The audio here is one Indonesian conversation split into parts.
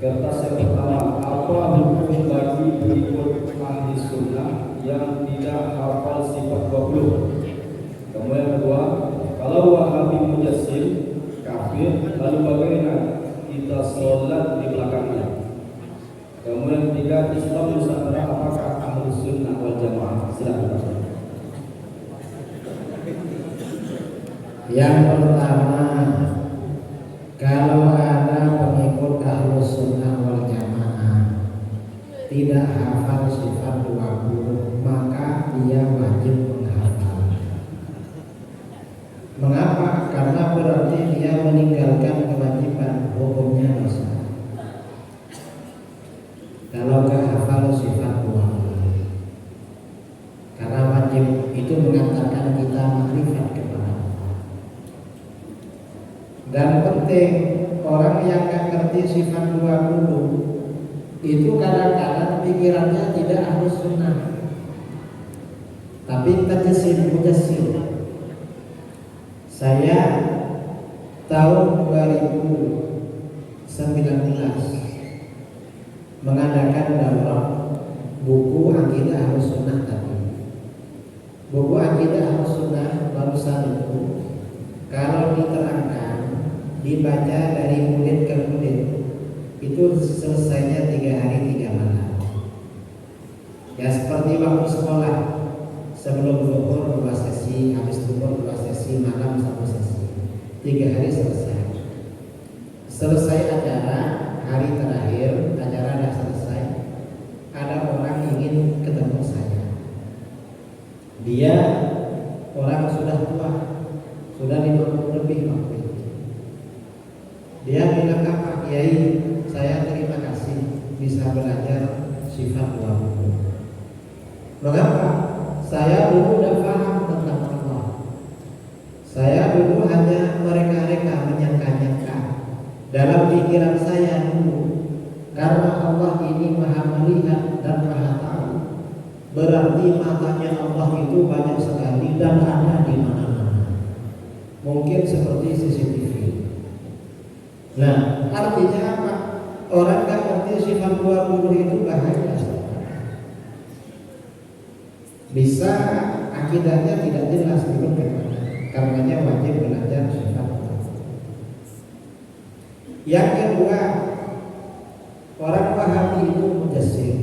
Kertas yang pertama, apa hukum bagi pengikut ahli sunnah yang tidak hafal sifat 20? Kemudian yang kedua, kalau Wahabi Mujassim kafir, lalu bagaimana kita sholat di belakangnya? Kemudian yang ketiga, Islam Nusantara apakah ahli sunnah wal jamaah? Silakan. Yang pertama, kalau ada pengikut Ahlus Sunnah wal Jamaah tidak hafal sifat 20, maka dia wajib menghafal. Mengapa? Karena berarti dia meninggalkan kewajiban, hukumnya dosa. Kalau nggak hafal sifat 20, karena wajib itu mengantarkan kita makrifat kepada Allah. Dan penting, orang yang gak ngerti sifat 20 itu kadang-kadang pikirannya tidak harus sunnah, tapi mujassim. Saya tahun 2019 mengadakan daurah buku Aqidah Ahlus Sunnah tadi. Buku Aqidah Ahlus Sunnah barusan itu kalau diterangkan, dibaca dari murid ke murid, itu selesainya 3 hari 3 malam. Ya seperti waktu sekolah, sebelum zuhur 2 sesi, habis zuhur 2 sesi, malam 1 sesi, 3 hari selesai. Selesai acara, hari terakhir acara sudah selesai, ada orang ingin ketemu saya. Dia orang sudah tua, sudah 50 lebih waktu itu. Dia bilang, apa Kiai, saya terima kasih bisa belajar sifat 20. Mengapa? Saya dulu tidak paham tentang Allah. Saya dulu hanya mereka-reka, menyangka-nyangka dalam pikiran saya dulu, karena Allah ini maha melihat dan maha tahu, berarti matanya Allah itu banyak sekali dan ada di mana-mana, mungkin seperti CCTV. Nah, artinya apa? Orang gak ngerti sifat 20 itu bahaya. Bisa akidahnya tidak jelas itu bagaimana. Karenanya wajib belajar sifat 20. Yang kedua, orang Wahabi itu mujassim.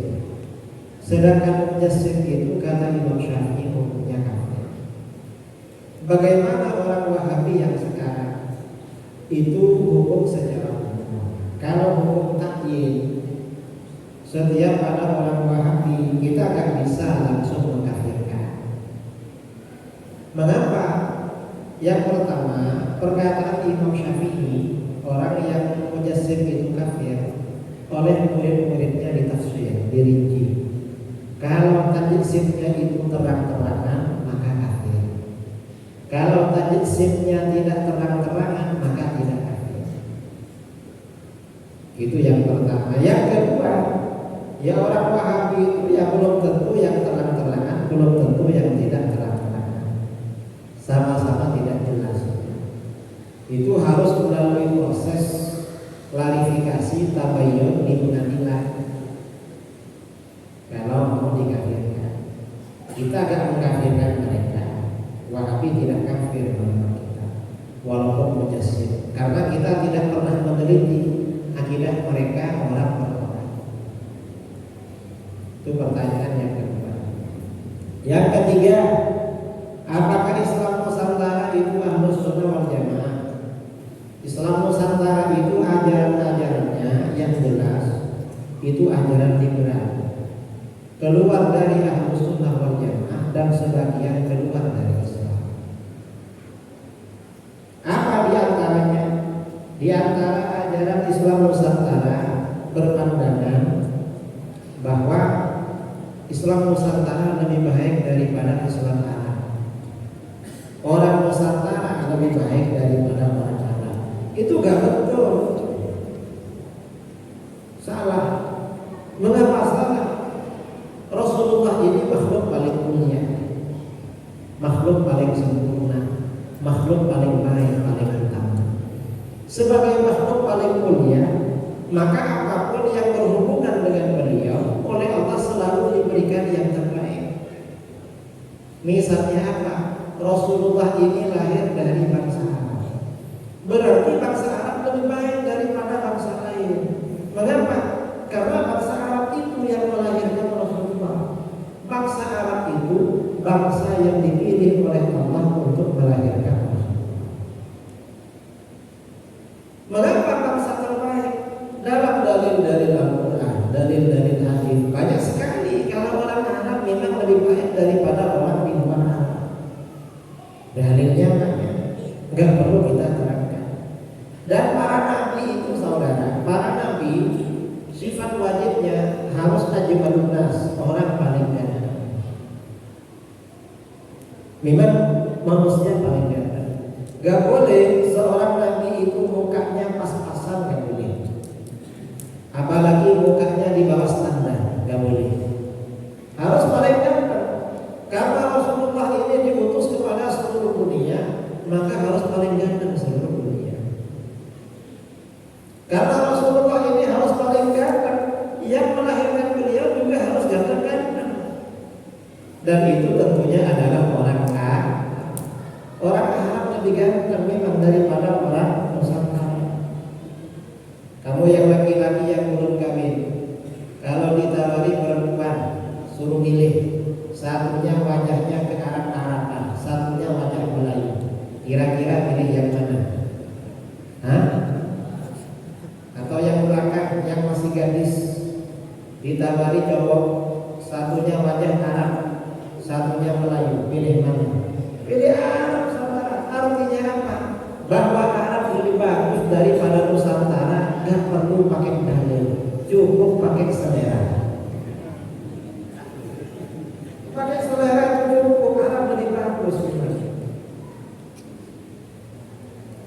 Sedangkan mujassim itu kata Imam Syafi'i hukumnya kafir. Bagaimana orang Wahabi yang sekarang? Itu hukum secara umum. Kalau hukum takyid, setiap ada orang Wahabi kita akan bisa langsung mengkafirkan. Mengapa? Yang pertama, perkataan Imam Syafi'i, orang yang mujassim itu kafir, oleh murid-muridnya ditafsir, dirinci. Kalau tajsimnya itu terang-terangan, maka kafir. Kalau tajsimnya tidak terang-terangan, maka tidak kafir. Itu yang pertama. Yang kedua, ya orang Wahabi itu ya belum tentu yang terang-terangan, belum tentu yang tidak terang-terangan. Sama-sama tidak jelas. Itu harus melalui proses klarifikasi tabayyun di pengadilan. Kalau mau dikafirkan, kita agak mengkafirkan mereka. Wahabi tidak kafir menurut kita, walaupun mujassim, karena kita tidak pernah meneliti akidah mereka orang per orang. Itu pertanyaan yang kedua. Yang ketiga, apakah Islam Nusantara itu Ahlus Sunnah wal Jamaah? Islam Nusantara itu ajaran-ajarannya yang jelas, itu ajaran liberal, keluar dari Ahlus Sunnah wal Jamaah dan sebagian keluar dari Islam. Apa diantaranya? Di antara ajaran Islam Nusantara berpandangan bahwa Islam Nusantara lebih baik daripada Islam Arab. Orang Nusantara lebih baik daripada orang Arab. Itu gak betul. Salah. Mengapa salah? Rasulullah ini makhluk paling mulia, makhluk paling sempurna, makhluk paling baik, paling utama. Sebagai makhluk paling mulia, maka apapun yang berhubungan dengan beliau oleh Allah selalu diberikan yang terbaik. Misalnya apa? Rasulullah ini lahir dari bangsa Arab, berarti bangsa Arab lebih baik daripada bangsa lain. Mengapa? Karena bangsa Arab itu yang melahirkan Rasulullah. Bangsa Arab itu bangsa yang dipilih oleh Allah untuk melahirkan Rasulullah. Mengapa bangsa terbaik? Dalam dalil-dalil Al-Quran, dalil-dalil hadis banyak sekali. Kalau orang Arab memang lebih baik daripada orang di luar Arab. Dalilnya banyak, nggak perlu kita terangkan. Dan para nabi itu saudara, para nabi sifat wajibnya harus ajmalun nas, orang paling ganteng. Memang manusia paling ganteng. Gak boleh seorang nabi itu mukanya pas-pasan, gak boleh. Apalagi mukanya di bawah standar, gak boleh. Harus paling ganteng. Karena Rasulullah ini diutus kepada seluruh dunia, maka harus paling ganteng seluruh dunia. Karena Rasulullah ini harus paling ganteng, yang melahirkan beliau juga harus ganteng-ganteng. Dan itu tentunya adalah orang Arab. Orang Arab lebih ganteng memang daripada orang Nusantara. Kamu yang laki-laki yang belum kawin, kalau ditawari perempuan, suruh milih. Satunya wajahnya ke arah Arab, satunya wajah Melayu. Kira-kira pilih yang mana? Hah? Atau yang belakang, yang masih gadis, ditawari cowok, satunya wajah Arab, satunya Melayu. Pilih mana? Pilih Arab, saudara. Artinya apa? Bahwa Arab lebih bagus daripada Nusantara. Gak perlu pakai dalil, cukup pakai selera. Pakai selera itu cukup. Arab lebih bagus.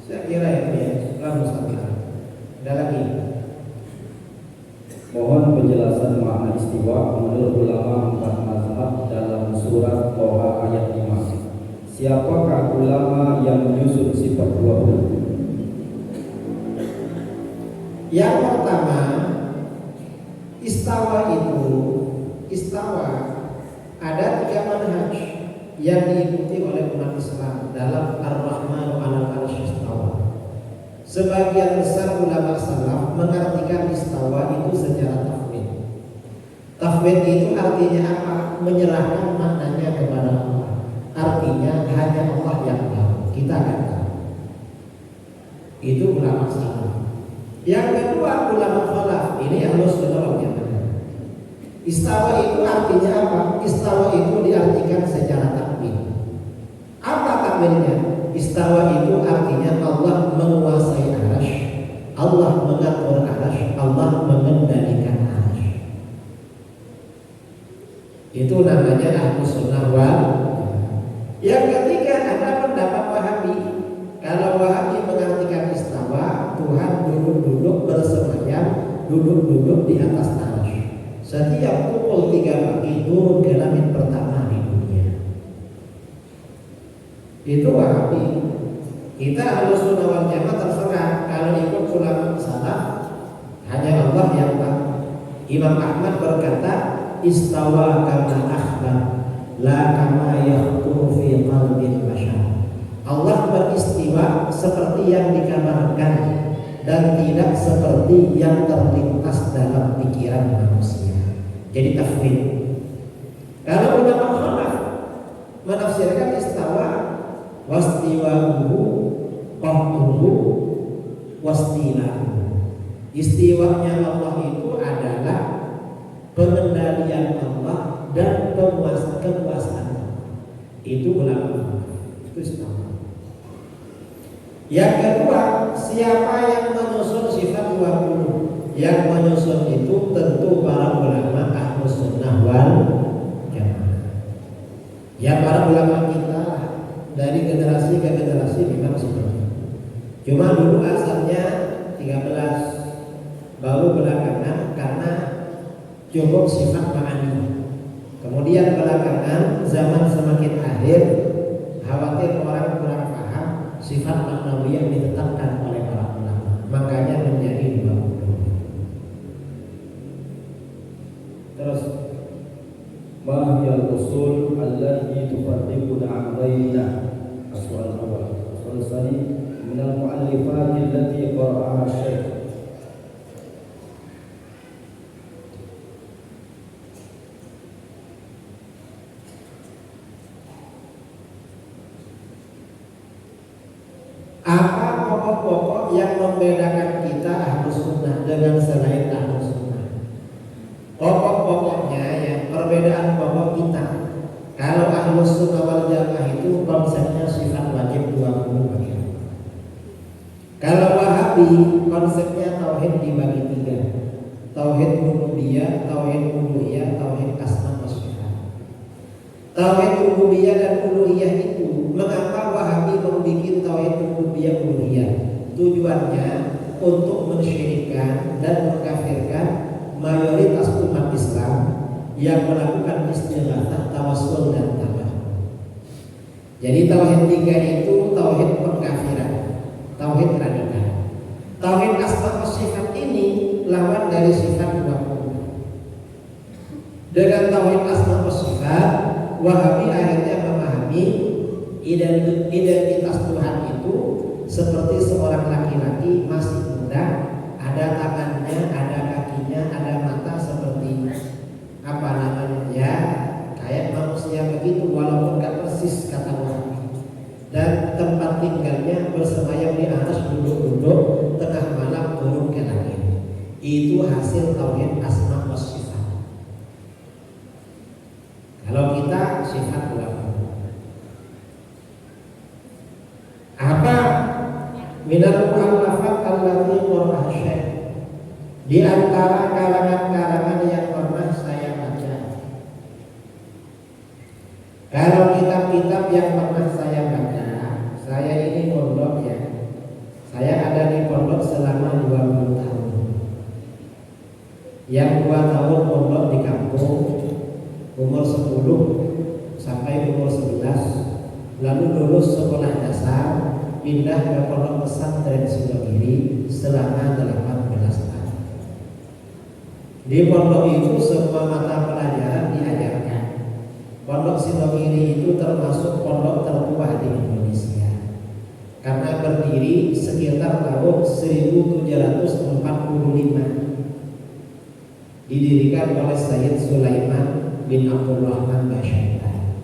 Saya kira itu ya. Setelah Nusantara ada lagi. Mohon penjelasan makna istiwa menurut ulama 4 mazhab dalam surat Toha ayat 5. Siapakah ulama yang menyusun sifat 20? Yang pertama, istawa ada 3 manhaj yang diikuti oleh umat Islam dalam Ar-Rahmanu 'alal 'arsy istawa. Sebagian besar ulama salaf mengartikan istawa itu secara tafwid. Tafwid itu artinya apa? Menyerahkan maknanya kepada Allah. Artinya hanya Allah yang tahu, kita nggak tahu. Itu ulama salaf. Yang kedua ulama khalaf, ini Ahlus Sunnah wal Jamaah. Istawa itu artinya apa? Istawa itu diartikan secara takwil. Apa takwilnya? Istawa itu artinya Allah menguasai arasy, Allah mengatur arasy, Allah mengendalikan arasy. Itu namanya Ahlus Sunnah wal Jamaah. Yang ketiga ada pendapat Wahabi. Kalau Wahabi mengartikan istawa, Tuhan duduk-duduk bersemayam, duduk-duduk di atas arasy. Setiap pukul 3 pagi turun ke langit pertama di dunia. Itu Wahabi. Kita Ahlus Sunnah wal Jamaah terserah. Kalau ikut ulama salaf, hanya Allah yang tahu. Imam Ahmad berkata, istawa kama akhbar, la kama yakhtur fi qalbil bashar. Allah beristiwa seperti yang dikabarkan dan tidak seperti yang terlintas dalam pikiran manusia. Jadi tafwid. Kalau ulama khalaf menafsirkan istawa, wastiwa'uhu qahruhu wastila'uhu. Istiwanya Allah itu adalah pengendalian Allah dan kekuasaan Allah. Itu ulama khalaf. Itu istawa. Yang kedua, siapa yang menyusun sifat 20? Yang menyusun itu tentu para ulama Ahlus Sunnah wal Jamaah. Ya para ulama kita dari generasi ke generasi memang seperti itu. Cuma dulu asalnya 13, baru belakangan karena cukup sifat ma'ani. Kemudian belakangan zaman semakin akhir, khawatir orang kurang paham, sifat maknawi yang ditetapkan oleh para ulama, makanya menjadi 20. Terus ma hiya al-usul allati tufarriquna an ghayrina? Soal awal. Soal tsani min al-mu'allifat allati qara'aha Syekh. Apa pokok-pokok yang membedakan kita Ahlus Sunnah dengan selain Ahlus Sunnah? Pokok-pokoknya yang perbedaan pokok kita. Kalau Ahlus Sunnah wal Jamaah itu konsepnya sifat wajib 20 bagi. Kalau Wahabi konsepnya tauhid dibagi 3. Tauhid rububiyah, tauhid uluhiyah, tauhid asma wa sifat. Tauhid rububiyah dan uluhiyah itu, mengapa Wahabi membuat tauhid rububiyah uluhiyah? Tujuannya untuk mensyirikkan dan mengkafirkan mayoritas umat Islam yang melakukan istighatsah, tawassul dan tawakkul. Jadi tauhid 3 itu tauhid pengkafiran, tauhid radikal. Tauhid asma wa sifat ini lawan dari sifat 20. Dengan tauhid asma wa sifat, Wahabi akhirnya memahami identitas Tuhan itu seperti seorang laki-laki masih muda, ada tangannya, ada kakinya, ada mata, seperti apa namanya ya, kayak manusia begitu, walaupun gak persis kata Wahabi. Dan tempat tinggalnya bersemayam di atas, duduk-duduk, tengah malam turun ke langit. Itu hasil tauhid asma wa sifat. Kalau kita sifat 20. Apa minal mu'allafat allati qara'a Syekh? Di antara karangan-karangan yang pernah saya baca. Kalau kitab-kitab yang pernah saya baca, saya ini pondok ya. Saya ada di pondok selama 20 tahun. Yang 2 tahun pondok di kampung, umur 10 sampai umur 11, lalu lulus sekolah dasar, pindah ke pondok pesantren Sidogiri selama 18 tahun. Di pondok itu semua mata pelajaran diajarkan. Pondok Sidogiri itu termasuk pondok tertua di Indonesia karena berdiri sekitar tahun 1745. Didirikan oleh Sayyid Sulaiman bin Abdul Rahman Basyaitan.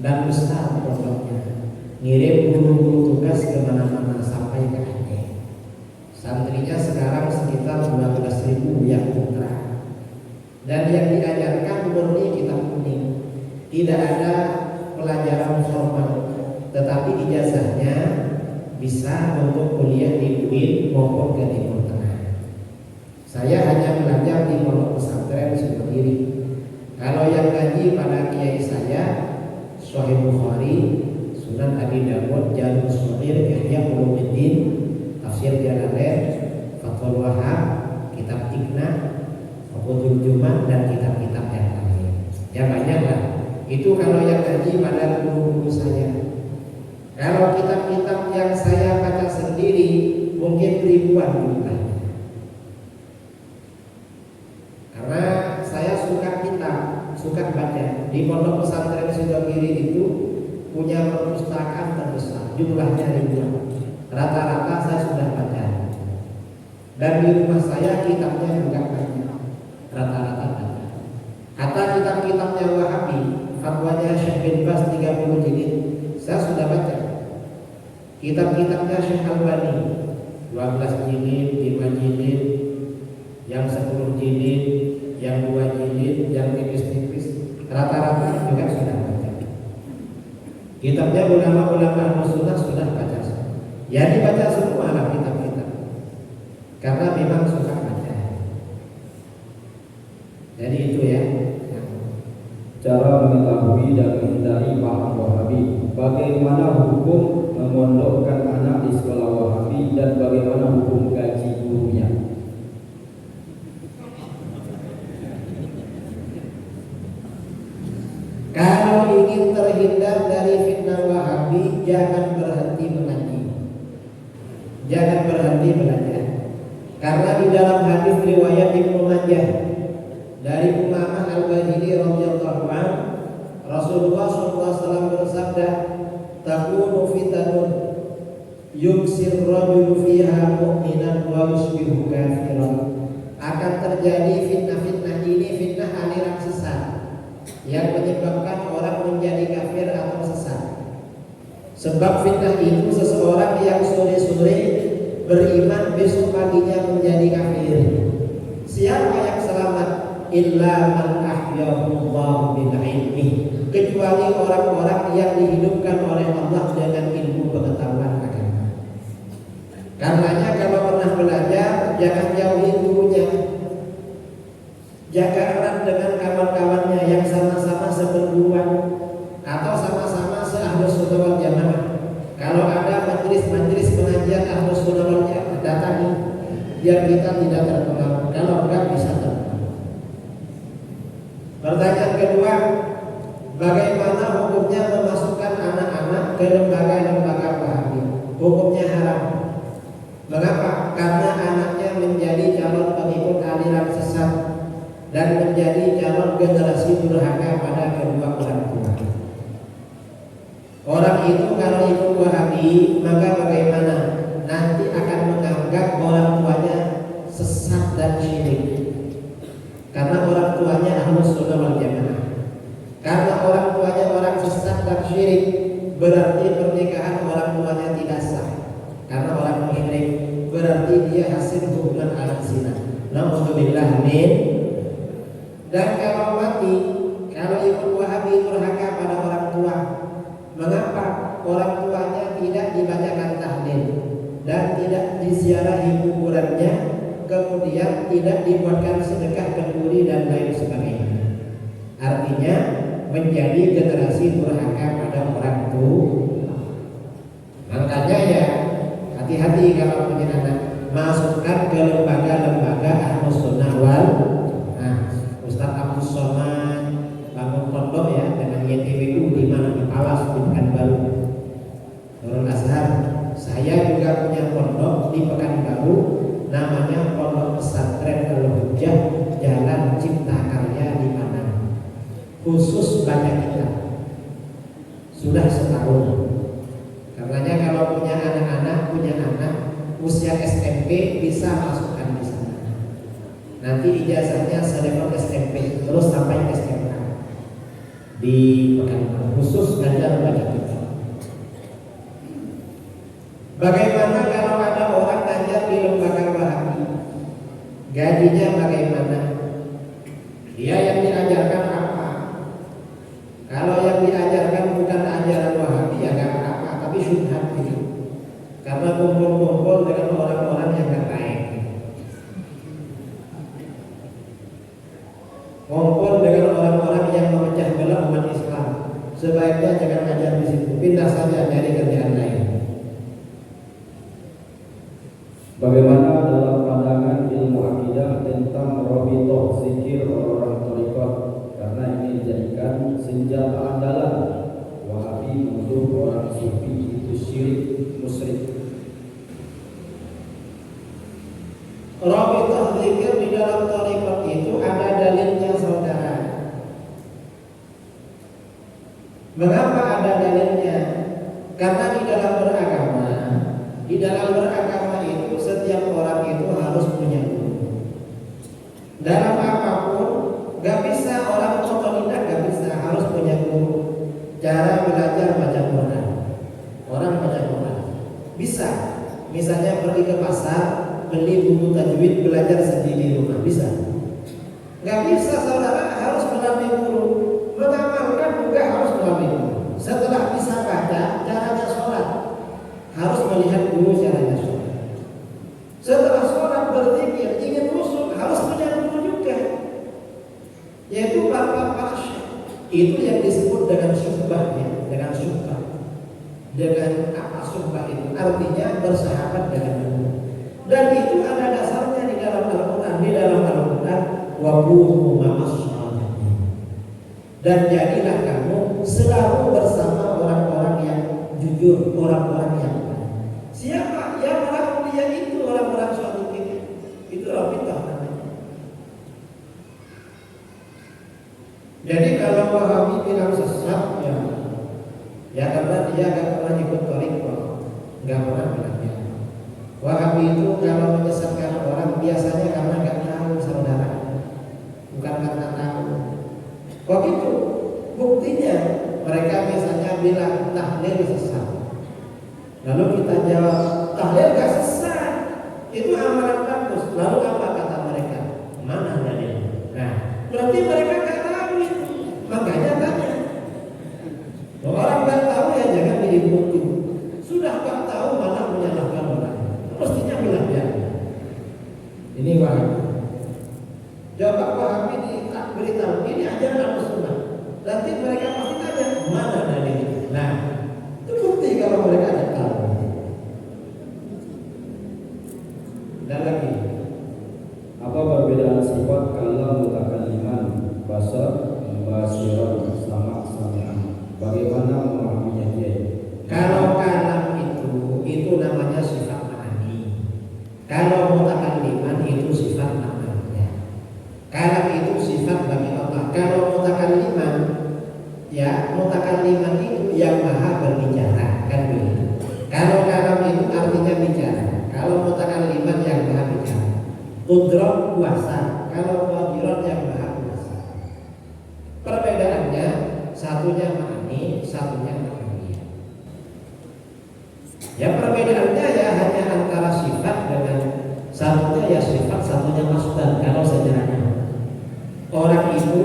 Dan besar pondoknya, ngirim guru-guru tugas kemana-mana sampai ke Aceh. Santrinya sekarang sekitar 12.000 yang putra. Dan yang diajarkan murni kitab kuning, tidak ada pelajaran formal, tetapi ijazahnya bisa untuk kuliah di UIN maupun ke Timur Tengah. Saya hanya belajar di pondok pesantren Sidogiri. Kalau yang ngaji pada kiai saya, Sahih Bukhari, Sunan Abi Dawud, Jalul Shaghir, Ihya Ulumuddin, Tafsir Jalalain, Fathul Wahab, Kitab Iqna, Fathul Jumat, dan kitab-kitab yang lain. Ya banyak lah. Itu kalau yang ngaji pada guru-guru saya. Kalau kitab-kitab yang saya baca sendiri mungkin ribuan jumlahnya. Karena saya suka kitab, suka baca. Di pondok pesantren Sidogiri itu punya perpustakaan terbesar, jumlahnya ribuan. Rata-rata saya sudah baca. Dan di rumah saya kitabnya juga banyak, rata-rata baca. Kata kitab-kitabnya Wahabi, fatwanya Syekh bin Baz 30 jilid, saya sudah baca. Kitab-kitabnya Syekh Albani 12 jilid, 5 jilid, yang 10 jilid, yang 2 jilid, yang tipis-tipis, rata-rata juga sudah baca. Kitabnya ulama-ulama Sunnah sudah baca. Ya dibaca semua lah kitab-kitab, karena memang suka baca. Jadi itu ya. Cara mengetahui dan menghindari paham Wahabi. Bagaimana hukum memondokkan anak di sekolah Wahabi dan bagaimana hukum gaji gurunya? Kalau ingin terhindar dari fitnah Wahabi, jangan berhenti mengaji. Jangan berhenti belajar. Karena di dalam hadis riwayat Ibnu Majah Dari Umamah Al-Bahili radhiyallahu anhu, Rasulullah SAW bersabda, "Takunu fitanun yumsir rajulu fiha mu'minan wa yusbihu kafiran." Akan terjadi fitnah-fitnah ini, fitnah aliran sesat yang menyebabkan orang menjadi kafir atau sesat. Sebab fitnah itu seseorang yang sore-sore beriman besok paginya menjadi kafir. Siapa yang selamat? Illa man ahyahullahu bil ilmi, kecuali orang-orang yang dihidupkan oleh Allah dengan ilmu pengetahuan agama. Karenanya kalau pernah belajar, jangan jauhi gurunya. Jaga erat dengan kawan-kawannya yang sama-sama seperguruan atau sama-sama se-Ahlus Sunnah wal Jamaah. Kalau ada majelis-majelis pengajian Ahlus Sunnah wal Jamaah, datangi biar kita tidak terpengaruh. Kalau enggak bisa terpengaruh. Pertanyaan kedua, bagaimana hukumnya memasukkan anak-anak ke lembaga-lembaga Wahabi? Hukumnya haram. Mengapa? Karena anaknya menjadi calon pengikut aliran sesat dan menjadi calon generasi durhaka pada kedua orang tua. Orang itu kalau ikut Wahabi, maka bagaimana? Nanti akan menganggap orang tuanya sesat dan syirik. Karena orang tuanya Ahlus Sunnah wal Jamaah. Karena orang tuanya orang sesat dan syirik, berarti pernikahan orang tuanya tidak sah. Karena orang musyrik, berarti dia hasil hubungan anak zina. Nauzubillah min. Dan kalau mati, kalau ikut Wahabi durhaka pada orang tua, mengapa orang tuanya tidak dibacakan tahlil dan tidak diziarahi kuburannya, kemudian tidak dibuatkan sedekah kenduri dan lain sebagainya? Artinya menjadi generasi durhaka pada orang tua. Makanya ya hati-hati kalau punya anak, masukkan ke lembaga-lembaga Ahlus Sunnah wal. Ustaz Abdul Somad bangun pondok ya dengan YTWU di mana di Palas di Pekanbaru, Nurul Azhar. Saya juga punya pondok di Pekanbaru, namanya Pondok Pesantren Al-Hujjah, Jalan Cipta Karya di Padang. Khusus baca kitab. Sudah setahun. Karenanya kalau punya anak-anak, usia SMP bisa masukkan di sana. Nanti ijazahnya selevel SMP terus sampai SMA di Pekanbaru, khusus belajar baca kitab. Bagaimana kalau ada orang ngajar di lembaga Wahabi? Gajinya bagaimana? Dia yang diajarkan apa? Kalau yang diajarkan bukan ajaran Wahabi ya gak apa-apa, tapi syubhat gitu. Karena kumpul-kumpul dengan orang-orang yang gak baik. Kumpul dengan orang-orang yang memecah belah umat Islam. Sebaiknya jangan ajar di situ, pindah saja dari kerjaan lain. Bagaimana dalam pandangan ilmu akidah tentang rabithah zikir orang-orang thariqat, karena ini dijadikan senjata andalan Wahabi untuk orang sufi itu syirik musyrik. Rabithah zikir di dalam thariqat itu ada dalilnya saudara. Mengapa ada dalilnya? Karena di dalam beragama itu setiap orang itu harus punya guru. Dalam apapun, gak bisa orang otodidak, gak bisa, harus punya guru. Cara belajar baca Quran, orang baca Quran bisa. Misalnya pergi ke pasar, beli buku tajwid, belajar sendiri di rumah, bisa. Gak bisa saudara, harus melalui guru. Mengamalkan juga harus melalui guru. Setelah bisa baca, caranya sholat, harus melihat guru caranya sholat. Setelah sholat berzikir, ingin rusul, harus punya guru juga, yaitu para syekh. Itu yang disebut dengan syubhahnya, dengan syubhah. Dengan apa syubhah itu? Artinya bersahabat dengan guru. Dan itu ada dasarnya di dalam Al-Quran. Di dalam Al-Quran, wabunu ma'asyaratin. Dan jadilah kamu selalu bersama orang-orang yang jujur, orang-orang yang baik. Siapa? Yang orang mulia itu, orang-orang sholihin. Itu rabithah namanya. Jadi kalau Wahabi bilang sesat, ya karena dia nggak pernah ikut thariqah, nggak pernah bilangnya. Wahabi itu kalau menyesatkan orang biasanya karena nggak tahu saudara, bukan karena tahu. Kok gitu? Buktinya mereka misalnya bilang tahlil sesat, lalu kita jawab tahlil gak sesat, itu amalan bagus. Lalu apa kata mereka? Mana dalilnya? Nah, berarti mereka nggak tahu itu. Makanya tanya. Orang nggak tahu ya jangan diikuti. Sudah nggak tahu malah menyalahkan orang. Mestinya bilang ya. Ini Wahabi. Coba Wahabi beritahu ini ajaran Sunnah. Nanti mereka pasti tanya mana dalilnya. Nah, itu bukti kalau mereka ada tahu. Dan lagi, apa perbedaan sifat kalam mutakalliman, basar, basiran, sama sami'an? Bagaimana memahaminya dia? kalau kalam itu namanya sifat ma'ani. Kalau mutakalliman itu sifat maknanya. Kalam itu sifat bagi Allah. Kalau mutakalliman, ya mutakalliman itu yang maha berbicara, kan begitu. Kalau kalam itu artinya bicara. Kalau mutakalliman yang maha bicara. Qudrat kuasa. Kalau qadirat yang maha kuasa. Perbedaannya satunya ma'ani, satunya maknanya. Ya perbedaannya ya hanya antara sifat dengan satunya ya sifat, satunya masdar. Kalau sejarahnya orang itu,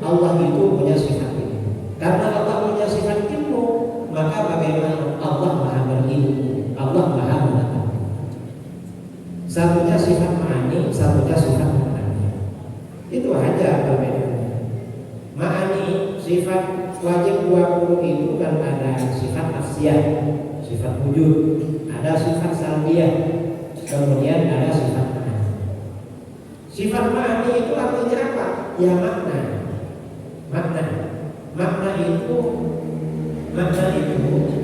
Allah itu punya sifat ilmu. Karena Allah punya sifat ilmu, maka bagaimana Allah maha berilmu, Allah maha mengetahui. Satunya sifat ma'ani, satunya sifat maknanya. Itu aja perbedaannya. Ma'ani sifat wajib 20 itu kan ada sifat nafsiyah, sifat wujud, ada sifat salbiyah, kemudian ada sifat ma'ani. Sifat ma'ani itu artinya apa? Ya makna. Makna itu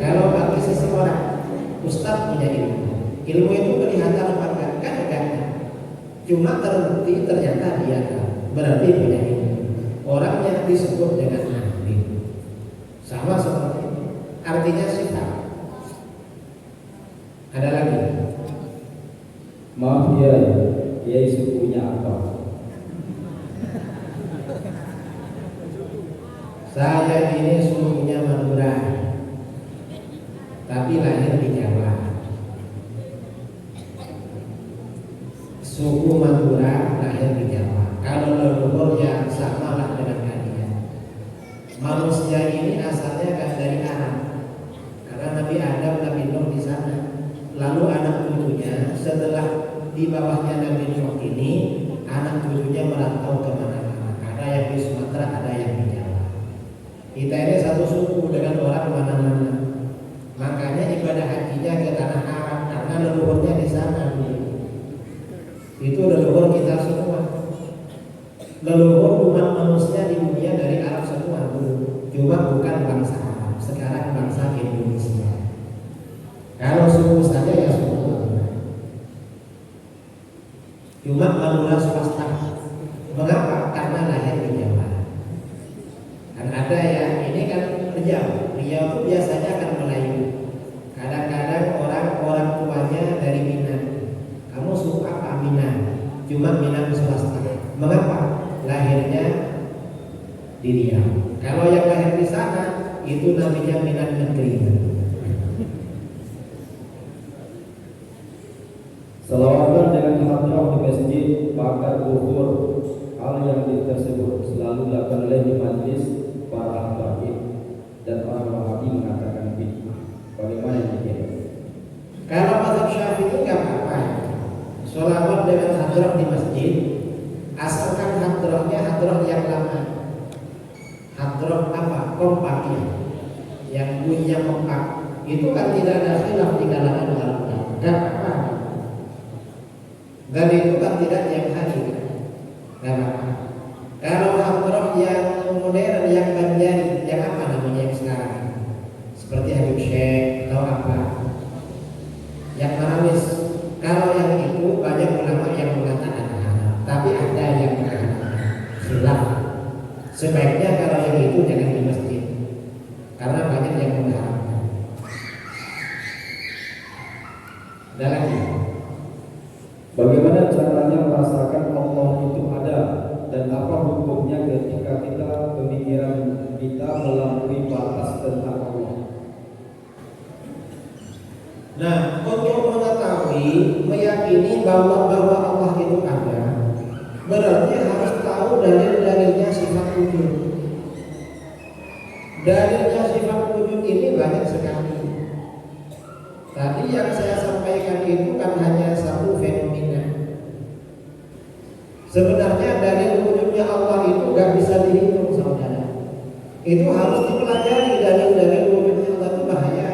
kalau bagi seseorang, ustaz punya ilmu itu kelihatan apa enggak? Kan enggak. Cuma terbukti ternyata dia berarti punya ilmu. Orangnya disebut dengan ahli. Sama seperti itu. Artinya sifat. Ada lagi. Maaf dia sukunya apa? Saya ini sukunya Madura, tapi lahir di Jawa. Suku Madura lahir di Jawa. Kalau leluhur ya sama lah dengan kalian. Manusia ini asalnya kan dari Arab, karena Nabi Adam, Nabi Nuh di sana. Lalu anak cucunya setelah di bawahnya Nabi Nuh ini, anak cucunya merantau kemana-mana. Ada yang di Sumatera, ada yang di Jawa. Kita ini satu suku dengan orang mana-mana. Makanya ibadah hajinya ke tanah Arab karena leluhurnya di sana. Itu leluhur kita semua. Leluhur umat manusia di dunia dari Arab semua dulu. Cuma bukan bangsa Arab. Sekarang bangsa Indonesia. Kalau suku saja ya suku Madura. Cuma Madura swasta. Mengapa? Karena lahir di Jawa. Kan ada ya, ini kan Riau itu biasanya kan Melayu. Kadang-kadang orang tuanya dari Minang. Kamu suku apa? Minang. Cuma Minang swasta. Mengapa? Lahirnya di Riau. Kalau yang lahir di sana itu namanya Minang negeri. Selawatan dengan hadrah di masjid, bakar bukur, hal yang tersebut selalu dilakukan oleh majlis para habaib dan orang Wahabi mengatakan bid'ah. Bagaimana ini? Kalau mazhab Syafi'i nggak apa-apa. Sholawat dengan hadrah di masjid, asalkan hadrahnya hadrah yang lama. Hadrah apa? Kompak ya. Yang bunyinya kompak. Itu kan tidak ada khilaf di kalangan ulama. Nggak apa-apa. Dan itu kan tidak tiap hari. Nggak apa-apa. Kalau hadrah yang modern, yang banjari, yang apa namanya yang sekarang, seperti Habib Syekh atau apa, yang marawis. Kalau yang itu banyak ulama yang mengatakan haram, tapi ada yang mengatakan khilaf. Sebaiknya kalau yang itu jangan di masjid, karena banyak yang mengharapkan. Ada lagi. Bagaimana caranya merasakan Allah itu ada dan apa hukumnya ketika pemikiran kita melampaui batas tentang Allah? Nah, untuk mengetahui, meyakini bahwa Allah itu ada, berarti harus tahu dalil-dalilnya sifat wujud. Dalilnya sifat wujud ini banyak sekali. Tadi yang saya sampaikan itu kan hanya satu fenomena. Sebenarnya dalil wujudnya Allah itu gak bisa dihitung, saudara. Itu harus dipelajari. Dalil-dalil wujudnya Allah itu bahaya.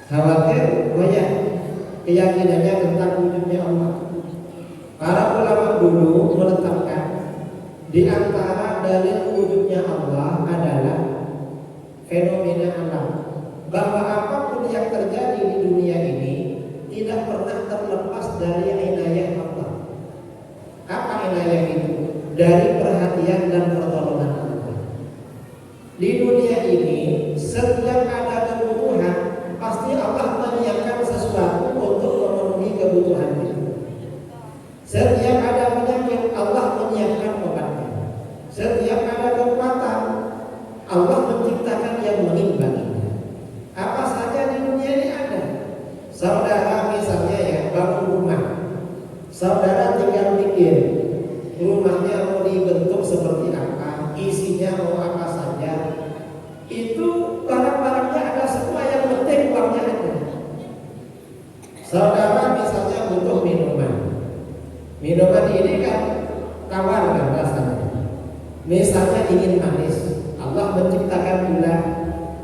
Khawatir banyak keyakinannya tentang wujudnya Allah. Para ulama dulu menetapkan di antara dalil wujudnya Allah adalah fenomena alam, bahwa apapun yang terjadi di dunia ini tidak pernah terlepas dari inayah Allah. Apa inayah itu? Dari perhatian dan pertolongan Allah. Di dunia ini setiap ada kebutuhan, pasti Allah menyiapkan sesuatu untuk memenuhi kebutuhan itu. Setiap ada penyakit, Allah menyiapkan obatnya. Setiap ada kekuatan, Allah menciptakan yang mengimbanginya. Apa saja di dunia ini ada. Saudara misalnya ya bangun rumah, saudara tinggal pikir rumahnya mau dibentuk seperti apa, isinya mau apa saja. Itu barang-barangnya ada semua, yang penting uangnya ada. Saudara misalnya butuh minuman. Minuman ini kan tawar kan rasanya. Misalnya ingin manis, Allah menciptakan gula.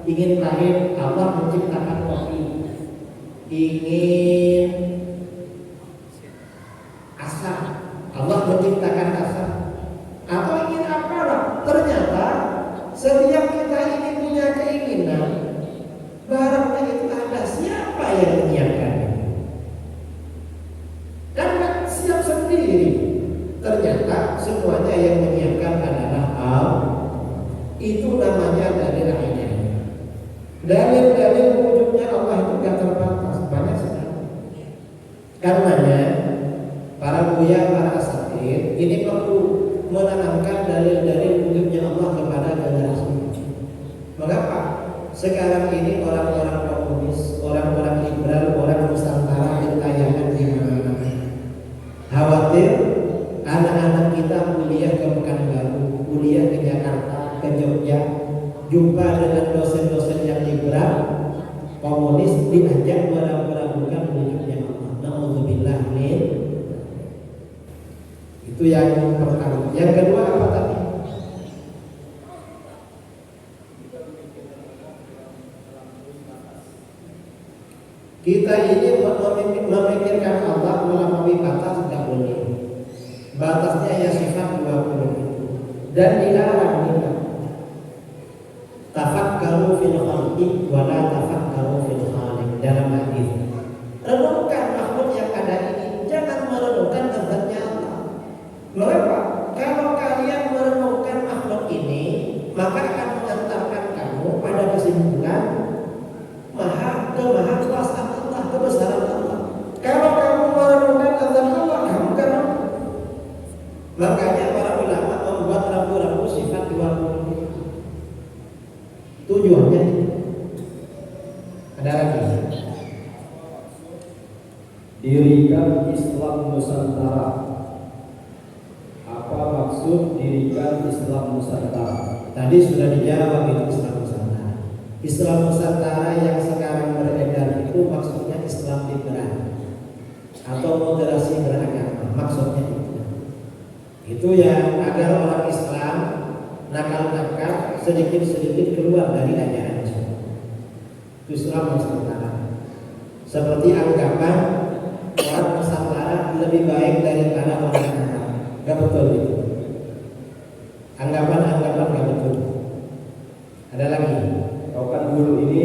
Ingin pahit, Allah menciptakan kopi. Ingin asam, Allah menciptakan asam. Atau ingin apa? Ternyata setiap kita ini punya keinginan, barangnya itu ada. Siapa yang menyiapkannya? Dan gak siap sendiri. Ternyata semuanya yang menyiapkan adalah Allah. Itu namanya dalil inayah. Dalil-dalil wujudnya Allah itu gak terbatas, banyak sekali. Karenanya para buya, para asatid ini perlu menanamkan dalil-dalil wujudnya Allah kepada generasi. Mengapa? Sekarang ini orang-orang komunis, orang-orang liberal, orang Nusantara bertayangan di mana-mana. Khawatir anak-anak kita kuliah ke Pekanbaru, kuliah ke Jakarta, ke Jogja, jumpa dengan dosen-dosen yang liberal, komunis, diajak meragukan wujudnya Allah. Na'udzubillah min. Itu yang pertama. Yang kedua apa tadi? Kita ini memikirkan Allah melampaui batas, tidak boleh. Batasnya ya sifat 20 dan dilarang kita. Tafakkaru fil khalqi wa la tafakkaru fil khaliq, dalam hadis. Renungkan makhluk yang ada ini, jangan merenungkan tentangnya Allah. Mengapa? Kalau kalian merenungkan makhluk ini, maka akan mengantarkan kamu pada kesimpulan kemahakuasaan Allah, kebesaran Allah. Kalau kamu merenungkan tentang Allah, kamu kan. Makanya para ulama membuat rambu-rambu sifat 20. Tujuannya ada lagi. Dirikan Islam Nusantara. Apa maksud dirikan Islam Nusantara? Tadi sudah dijawab, itu Islam Nusantara. Islam Nusantara yang sekarang beredar itu maksudnya Islam liberal atau moderasi beragama. Maksudnya itu yang agar orang Islam nakal-nakal sedikit-sedikit keluar dari ajaran Islam. Itu Islam Nusantara. Seperti anggapan orang Nusantara lebih baik daripada orang Arab. Gak betul itu. Anggapan-anggapan gak betul. Ada lagi. Kau kan dulu ini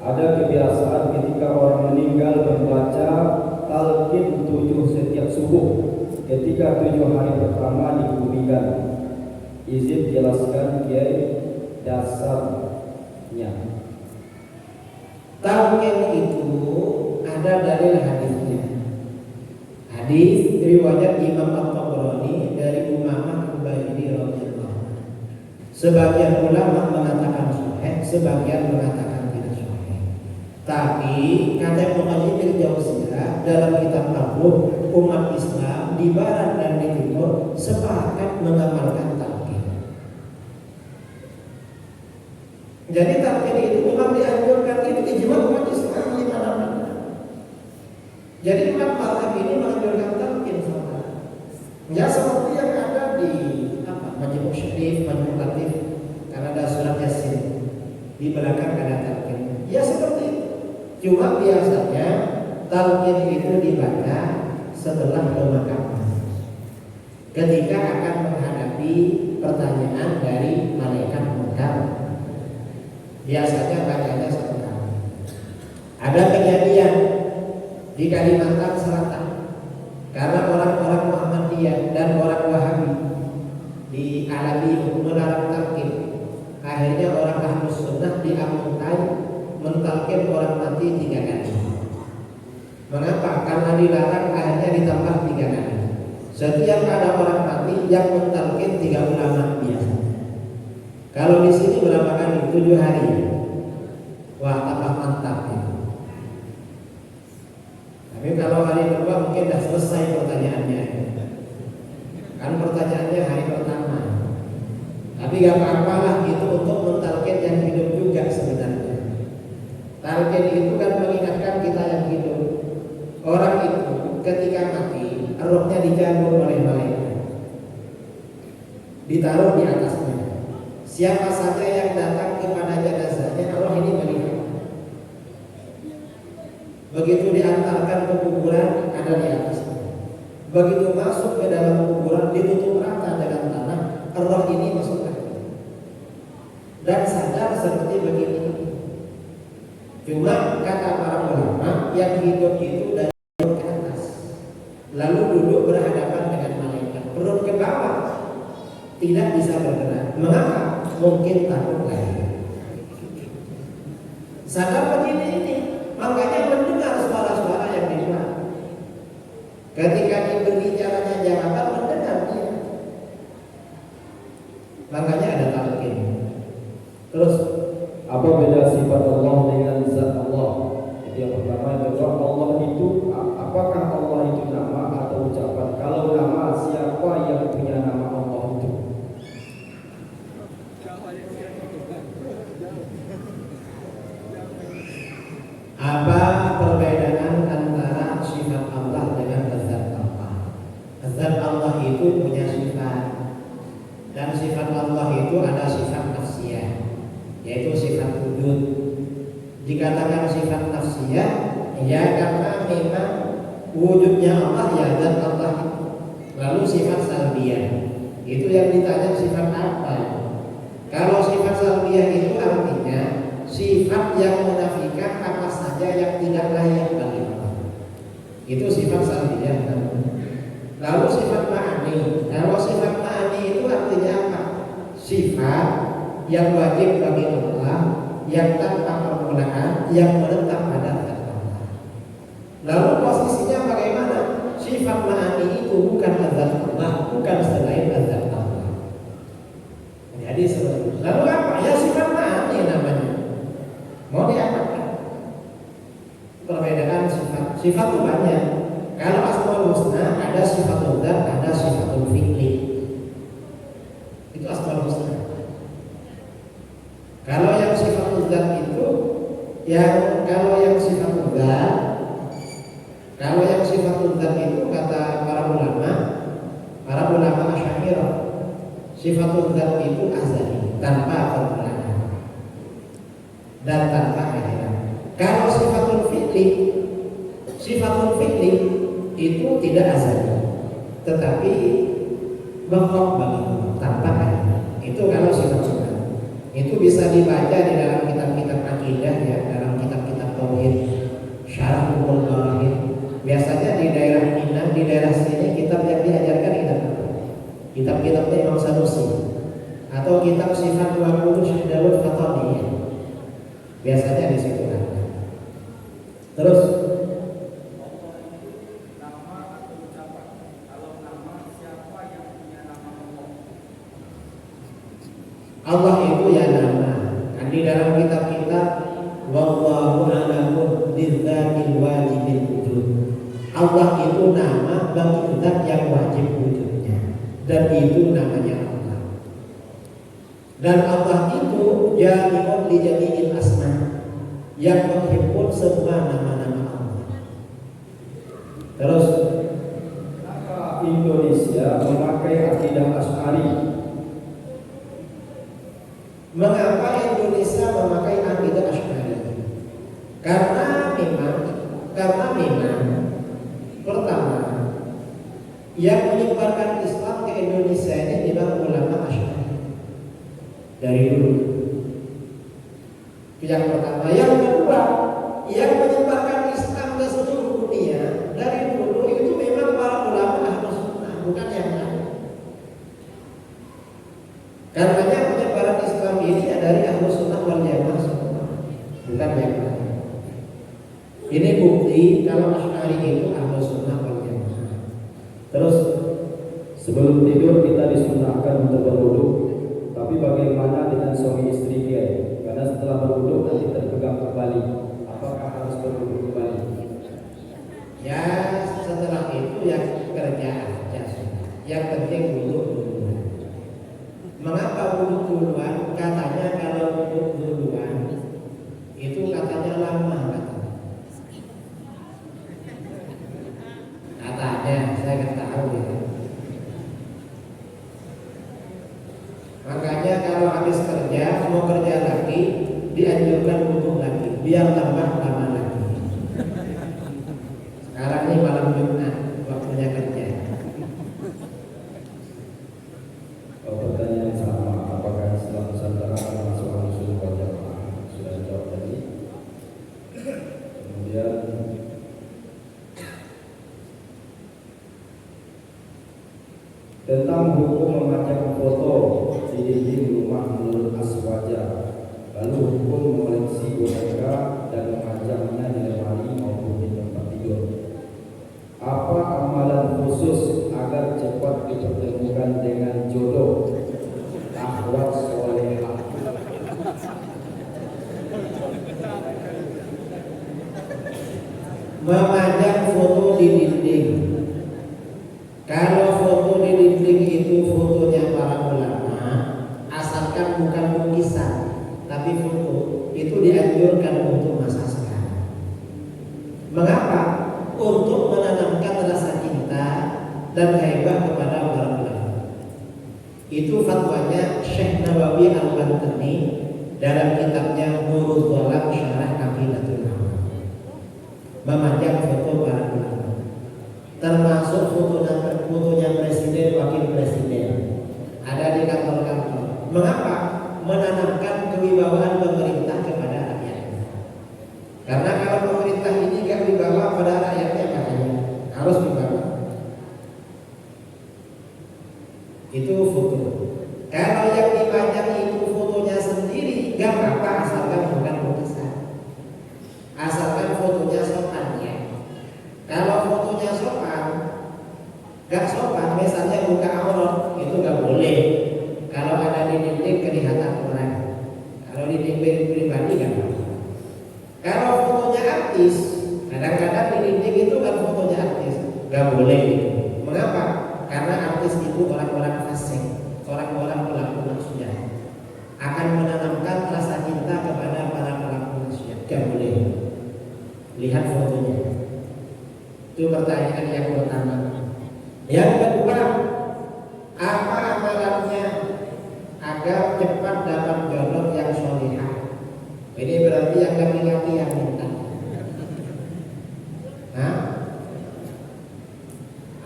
ada kebiasaan ketika orang meninggal membaca talqin 7 setiap subuh ketika 7 hari pertama dikuburkan. Izin jelaskan Kiai dasarnya. Talqin itu ada dalil hadisnya. Hadis riwayat Imam At-Tabrani dari Umamah Al-Bahili radhiyallahu anhu. Sebagian ulama mengatakan sahih, sebagian mengatakan tidak sahih. Tapi kata Muhammad bin Jauziyah dalam kitab Al-Ruh, umat Islam di barat dan di timur sepakat mengamalkan talqin. Jadi talqin itu memang dianjurkan, itu ijma umat Islam di mana-mana. Jadi Imam Mazhab ini menganjurkan talqin saudara. Ya seperti yang ada di Majmu' Syarif, Majmu' Latif, karena ada surat Yasin di belakang ada talqin. Ya seperti itu. Cuma biasanya talqin itu dibaca setelah pemakaman, ketika akan menghadapi pertanyaan dari malaikat munkar. Biasanya bacanya satu kali. Ada kejadian di Kalimantan Selatan karena orang-orang Muhammadiyah dan orang Wahabi di Alabi melarang talqin. Akhirnya orang Ahlus Sunnah diamuntai mentalqin orang mati 3 kali. Mengapa? Karena dilarang, akhirnya ditambah 3 kali. Setiap ada orang mati yang mentalqin 3 ulama biasa. Kalau di sini berapa kali? 7 hari. Wah, tambah mantap gitu. Tapi kalau hari kedua mungkin sudah selesai pertanyaannya. Kan pertanyaannya hari pertama. Tapi gak apa-apalah gitu untuk mentalqin yang hidup juga sebenarnya. Talqin itu kan mengingatkan kita yang hidup. Orang itu ketika mati, rohnya dijamin oleh malaikat, ditaruh di atasnya. Siapa saja yang datang kepada jenazahnya, roh ini melihat. Begitu diantarkan ke kuburan, ada di atasnya. Begitu masuk ke dalam kuburan, ditutup rata dengan tanah, roh ini masuk lagi. Dan sadar seperti begini. Cuma kata para ulama, yang hidup itu dari perut ke atas, lalu duduk berhadapan dengan malaikat. Perut ke bawah tidak bisa bergerak. Mengapa? Mungkin takut lagi. Sadar begini ini, makanya mendengar suara-suara yang di luar. Ketika diberi caranya jawab, mendengar dia. Makanya ada talqin. Terus apa beda sifat Allah dengan zat Allah? Jadi yang pertama adalah Allah itu, apakah Allah itu nama atau ucapan? Kalau nama, siapa yang punya nama Allah itu? apa perbedaan antara sifat Allah dengan zat Allah? Zat Allah itu punya sifat, dan sifat Allah itu ada sifat nafsiyah, yaitu sifat wujud. Dikatakan sifat nafsiyah ya karena memang wujudnya Allah ya zat Allah itu. Lalu sifat salbiyah itu yang ditanya sifat apa? Kalau sifat salbiyah itu artinya sifat yang menafikan apa saja yang tidak layak bagi Allah. Itu sifat salbiyah. Lalu sifat ma'ani. Kalau sifat ma'ani itu artinya apa? Sifat yang wajib bagi Allah, yang tanpa permulaan, yang menetap pada zat Allah. Lalu posisinya bagaimana? Sifat ma'ani itu bukan zat Allah, bukan selain zat Allah. Jadi seperti itu. Lalu apa? Ya sifat ma'ani namanya. Mau diapakan? Perbedaan sifat. Sifat itu banyak. Kalau Asmaul Husna ada sifatul dzat, ada sifatul fi'li. Itu Asmaul Husna. Kalau yang sifatul dzat itu kalau yang sifatul dzat itu kata para ulama Asy'ariyah, sifatul dzat itu azali, tanpa permulaan dan tanpa akhirat. Kalau sifatul fi'li itu tidak azali, tetapi baqaq bagi tanpa akhirat. Itu kalau sifat. Itu bisa dibaca di dalam kitab-kitab akidah ya, dalam kitab-kitab tauhid, syarah Ummul Barahid. Biasanya di daerah Minang, di daerah sini kitab yang diajarkan kitab-kitabnya Imam Sanusi. atau kitab sifat 20 Syekh Daud Fatani, biasanya di situ ada. Terus nama atau ucapan. Kalau nama, siapa yang punya nama Allah? Allah itu ya nama. Kan di dalam kitab-kitab wallahu a'lamu bidzatsil wajibil wujud. Allah itu nama bagi zat yang wajib wujudnya, dan itu namanya Allah. Dan Allah itu jami'un li jami'il asma, yang menghimpun semua nama-nama Allah. Terus Kenapa Indonesia memakai akidah Asy'ari? mengapa Indonesia memakai akidah Asy'ari? Karena memang pertama yang menyebarkan Islam ke Indonesia ini memang ulama Asy'ari dari dulu. Yang pertama, yang kedua, yang menyebarkan Islam ke seluruh dunia dari dulu itu memang para ulama Ahlus Sunnah, bukan yang lain. Karenanya penyebaran Islam ini dari Ahlus Sunnah wal Jamaah semua, bukan yang lain. Ini bukti kalau Asy'ari itu Ahlus Sunnah wal Jamaah. Terus Sebelum tidur kita disunahkan untuk berwudu, tapi bagaimana dengan suami istri dia? Karena setelah berwudu nanti terpegang kembali. Apakah harus berwudu kembali? ya setelah itu yang kerja aja sudah. Yang penting wudu duluan. Mengapa wudu duluan? Katanya kalau wudu duluan itu katanya lama katanya saya nggak tahu gitu. Makanya kalau habis kerja mau kerja lagi dianjurkan wudu lagi biar tambah lama lagi. Sekarang ini malam Jumat waktunya kerja. Pertanyaan sama, apakah Islam Nusantara termasuk Ahlus Sunnah wal Jamaah? Sudah dijawab tadi. Kemudian tentang hukum memajang foto di dinding rumah menurut aswaja, lalu hukum mengoleksi boneka dan memajangnya di lemari maupun di tempat tidur. Apa amalan khusus agar cepat dipertemukan dengan jodoh? Akhwat solehah. Memajang foto di dinding. Kalau foto di dinding itu fotonya para ulama, asalkan bukan lukisan, tapi foto, itu dianjurkan untuk masa sekarang. Mengapa? Untuk menanamkan rasa cinta dan haibah kepada para ulama. Itu fatwanya Syekh Nawawi Al-Bantani dalam kitabnya Nurul Dhalam Syarah Aqidatul Awam. Memajang foto para ulama, termasuk fotonya presiden, wakil presiden, ada di kantor-kantor. Mengapa? Menanamkan kewibawaan pemerintah kepada rakyatnya. Karena kalau pemerintah ini gak wibawa pada rakyatnya, makanya harus wibawa. Itu foto. Kalau yang dipajang itu fotonya sendiri, gak apa-apa asalkan bukan lukisan. Asalkan fotonya sopan ya. Kalau fotonya sopan, gak sopan, misalnya buka aurat, itu gak boleh. Kalau ada di dinding kelihatan orang. Kalau di dinding pribadi gak apa-apa. Kalau fotonya artis, kadang-kadang di dinding itu kan fotonya artis, gak boleh gitu. Mengapa? Karena artis itu orang-orang fasik, orang-orang pelaku maksiat, akan menanamkan rasa cinta kepada para pelaku maksiat. Gak boleh. Lihat fotonya. Itu pertanyaan yang pertama. Yang kedua, apa amalannya agar cepat dapat jodoh yang solihah? Ini berarti yang laki-laki yang minta. Hah?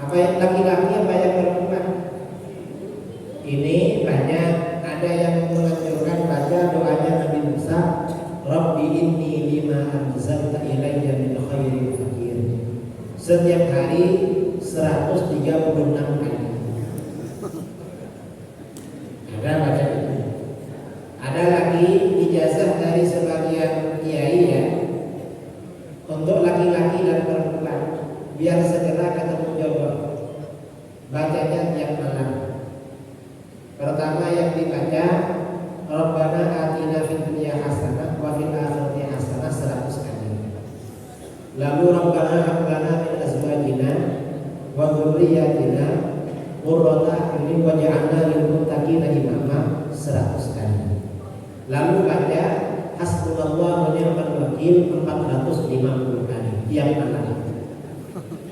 Apa yang laki-laki apa yang perempuan? Ini banyak, ada yang menganjurkan baca doanya Nabi Musa, Rabbi inni lima anzalta ilayya min khairin fakir. Setiap hari 136 kali. Ada baca itu. tadi ijazah dari sebagian kiai ya untuk laki-laki dan perempuan biar segera ketemu jodoh. Bacanya tiap malam. Pertama yang dibaca Rabbana atina fid dunya hasanah wa fil akhirati hasanah 100 kali. Lalu Rabbana hab lana min azwajina wa dzurriyyatina qurrata a'yunin waj'alna lil muttaqina imama 100 kali. Lalu baca hasbunallahu wa ni'mal wakil 450 kali tiap malam.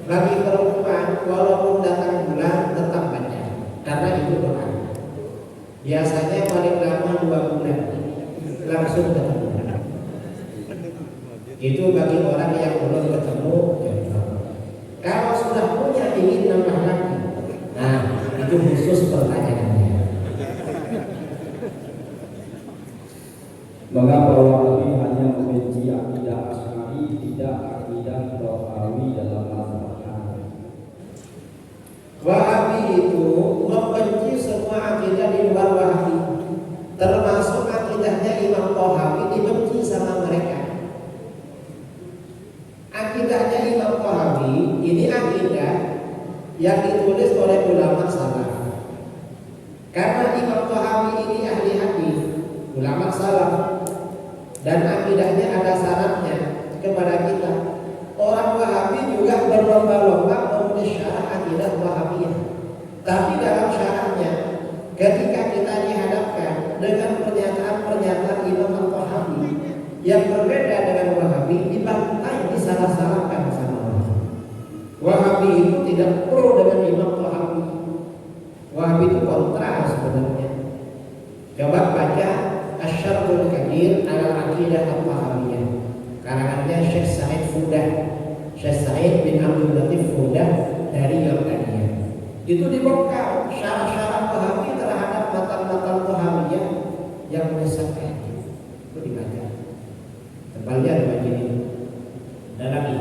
Bagi perempuan walaupun datang bulan tetap baca karena itu doa. Biasanya paling lama 2 bulan langsung ketemu. Itu bagi orang yang belum ketemu jodoh. Kalau sudah punya ingin nambah lagi, nah itu khusus pertanyaannya. Mengapa Wahabi hanya membenci akidah Asy'ari, tidak akidah Rafawi dalam mazhabnya? Wahabi itu membenci semua akidah di luar Wahabi, termasuk akidahnya Imam Thahawi dibenci sama mereka. Akidahnya Imam Thahawi ini akidah yang ditulis oleh ulama salaf. Karena Imam Thahawi ini ahli hadis, ulama salaf, dan akidahnya ada syaratnya kepada kita. Orang Wahabi juga berlomba-lomba menulis syarah akidah Wahabiyah. Tapi dalam syarahnya, ketika kita dihadapkan dengan pernyataan-pernyataan Imam Thahawi yang berbeda dengan Wahabi, dibantai, disalah-salahkan sama orang. Wahabi itu tidak pro dengan Imam Thahawi. Wahabi itu kontra sebenarnya. Coba baca Asy-Syarhul Kabir al-Aqidah al-Tahawiyah karangannya Syekh Said Fudah, Syekh Said bin Abdul Latif Fudah dari Yordania. Itu dibongkar syarah-syarah Tahawi terhadap matan-matan Tahawiyah yang menyesatkan. Itu dibaca. Tebalnya ada begini. Dan lagi.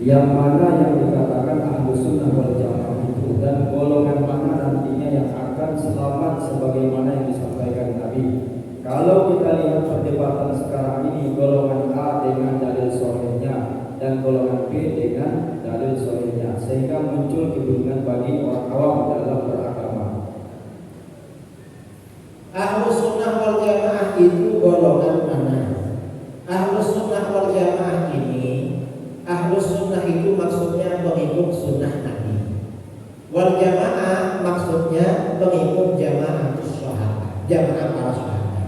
Yang mana yang dikatakan Ahlus Sunnah wal Jamaah itu, dan golongan mana nantinya yang akan selamat sebagaimana yang disampaikan Nabi. Kalau kita lihat perdebatan sekarang ini, golongan A dengan dalil sahihnya dan golongan B dengan dalil sahihnya, sehingga muncul kebingungan bagi orang awam dalam beragama. Ahlus Sunnah wal Jamaah itu golongan mana? Ahlus Sunnah wal Jamaah ini, Ahlus Sunnah itu maksudnya pengikut sunnah Nabi. Wal Jamaah maksudnya pengikut jamaah sahabat, jamaah para sahabat.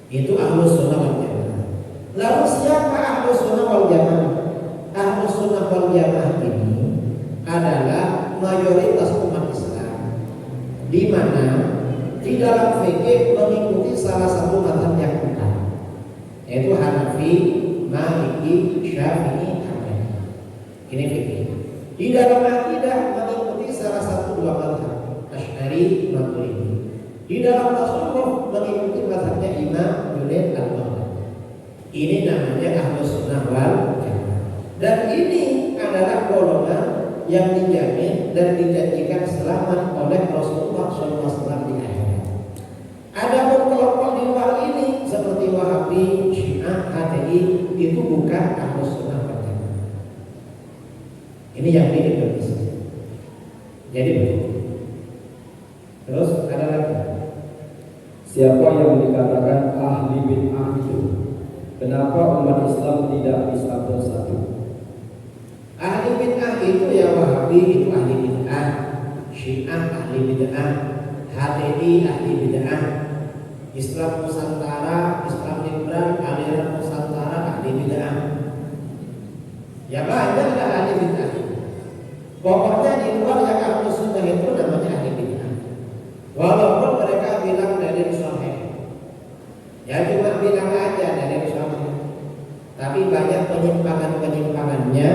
Itu Ahlus Sunnah wal Jamaah. Lalu siapa Ahlus Sunnah wal Jamaah? Ahlus Sunnah wal Jamaah ini adalah mayoritas umat Islam, di mana di dalam fikih mengikuti salah satu mazhab yang benar, yaitu Hanafi, Maliki, Syafi'i, Hambali. Ini fikih. Di dalam akidah mengikuti salah satu dua mazhab, Asy'ari, Maturidi. Di dalam tasawuf mengikuti mazhabnya Imam Junaid al-Baghdadi. Ini namanya Ahlus Sunnah wal Jamaah. Dan ini adalah golongan yang dijamin dan dijanjikan selamat oleh Rasulullah SAW di akhirat. Ada kelompok di luar ini seperti Wahabi, Syiah, HTI, itu bukan Ahlus Sunnah wal Jamaah. Ini yang di Indonesia. Jadi begitu. Terus ada lagi. Siapa yang dikatakan ahli bid'ah itu? Kenapa umat Islam tidak bisa bersatu? Ahli bid'ah itu ya Wahabi itu ahli bid'ah, Syiah ahli bid'ah, HTI ahli bid'ah, Islam Nusantara, Islam Liberal, aliran Nusantara ahli bid'ah. Ya banyaklah ahli bid'ah. Pokoknya di luar yang Ahlus Sunnah itu namanya ahli bid'ah. Walaupun mereka bilang dalil sahih, ya cuma bilang aja dalil sahih, tapi banyak penyimpangan-penyimpangannya